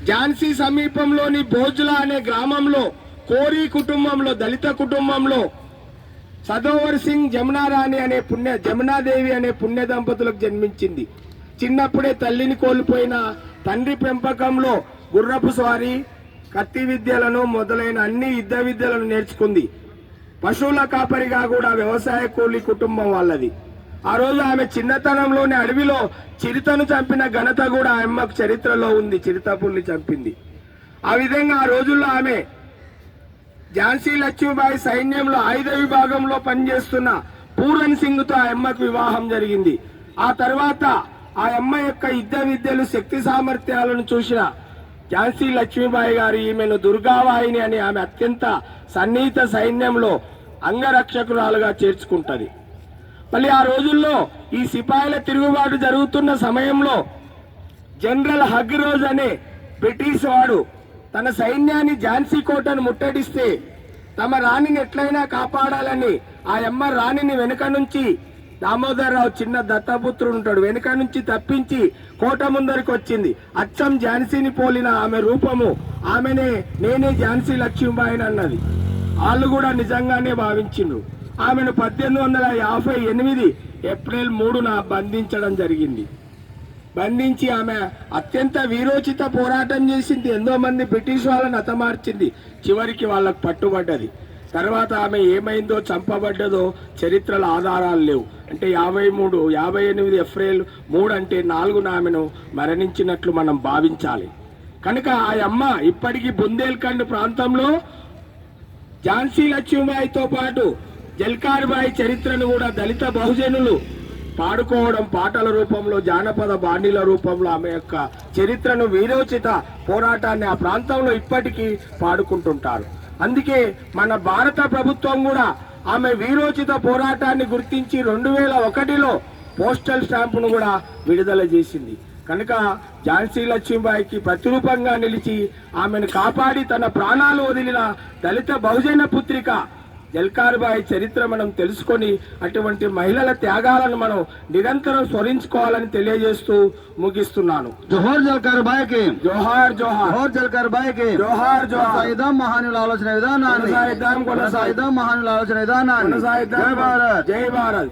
ఝాన్సీ సమీపంలోని భోజ్లా అనే గ్రామంలో కోరీ కుటుంబంలో, దళిత కుటుంబంలో సదోవర్ సింగ్ జమునారాణి అనే జమునాదేవి అనే పుణ్య దంపతులకు జన్మించింది. చిన్నప్పుడే తల్లిని కోల్పోయిన తండ్రి పెంపకంలో గుర్రపు స్వారీ, కత్తి విద్యలను మొదలైన అన్ని యుద్ధ విద్యలను నేర్చుకుంది. పశువుల కాపరిగా కూడా వ్యవసాయ కూలీ కుటుంబం వాళ్ళది. ఆ రోజు ఆమె చిన్నతనంలోనే అడవిలో చిరుతను చంపిన ఘనత కూడా ఆమెకు చరిత్రలో ఉంది. చిరుతపుల్ని చంపింది. ఆ విధంగా ఆ రోజుల్లో ఆమె ఝాన్సీ లక్ష్మీబాయి సైన్యంలో ఆయుధ విభాగంలో పనిచేస్తున్న పూరన్ సింగ్ తో ఆ అమ్మకు వివాహం జరిగింది. ఆ తర్వాత ఆ అమ్మ యొక్క యుద్ధ విద్యలు, శక్తి సామర్థ్యాలను చూసిన ఝాన్సీ లక్ష్మీబాయి గారు ఈమెను దుర్గావాహిని అని ఆమె అత్యంత సన్నిహిత సైన్యంలో అంగరక్షకురాలుగా చేర్చుకుంటది. మళ్ళీ ఆ రోజుల్లో ఈ సిపాయిల తిరుగుబాటు జరుగుతున్న సమయంలో జనరల్ హగ్రోజ్ అనే బ్రిటిష్ వాడు తన సైన్యాన్ని ఝాన్సీ కోటను ముట్టడిస్తే తమ రాణిని ఎట్లయినా కాపాడాలని ఆ అమ్మ రాణిని వెనుక నుంచి, దామోదరరావు చిన్న దత్తపుత్రుడు ఉంటాడు, వెనుక నుంచి తప్పించి కోట ముందరికి వచ్చింది. అచ్చం ఝాన్సీని పోలిన ఆమె రూపము, ఆమెనే నేనే ఝాన్సీ లక్ష్మీబాయిని అన్నది. వాళ్ళు కూడా నిజంగానే భావించిండ్రు. ఆమెను 1858 ఏప్రిల్ 3న బంధించడం జరిగింది. బంధించి ఆమె అత్యంత వీరోచిత పోరాటం చేసింది. ఎంతో మంది బ్రిటిష్ వాళ్ళని హతమార్చింది. చివరికి వాళ్ళకు పట్టుబడ్డది. తర్వాత ఆమె ఏమైందో, చంపబడ్డదో చరిత్రల ఆధారాలు లేవు. అంటే 58 ఏప్రిల్ 3 అంటే 4న ఆమెను మరణించినట్లు మనం భావించాలి. కనుక ఆ అమ్మ ఇప్పటికీ బుందేల్ఖండ్ ప్రాంతంలో ఝాన్సీ లక్ష్మీబాయితో పాటు జల్కార్బాయి చరిత్రను కూడా దళిత బహుజనులు పాడుకోవడం, పాటల రూపంలో, జానపద బాణీల రూపంలో ఆమె యొక్క చరిత్రను, వీరోచిత పోరాటాన్ని ఆ ప్రాంతంలో ఇప్పటికీ పాడుకుంటుంటారు. అందుకే మన భారత ప్రభుత్వం కూడా ఆమె వీరోచిత పోరాటాన్ని గుర్తించి 2001లో పోస్టల్ స్టాంపును కూడా విడుదల చేసింది. కనుక ఝాన్సీ లక్ష్మీబాయికి ప్రతిరూపంగా నిలిచి ఆమెను కాపాడి తన ప్రాణాలు వదిలిన దళిత బహుజన పుత్రిక జల్కార్బాయి చరిత్ర మనం తెలుసుకొని అటువంటి మహిళల త్యాగాలను మనం నిరంతరం స్మరించుకోవాలని తెలియజేస్తూ ముగిస్తున్నాను. జోహార్ జల్కార్బాయికి, జోహార్ జోహార్. జోహార్ జల్కార్బాయికి, జోహార్ జోహార్. కొనసాగిద్దాం మహానుల ఆలోచన విధానాన్ని, కొనసాగిద్దాం మహానుల ఆలోచన విధానాన్ని. జై భారత్.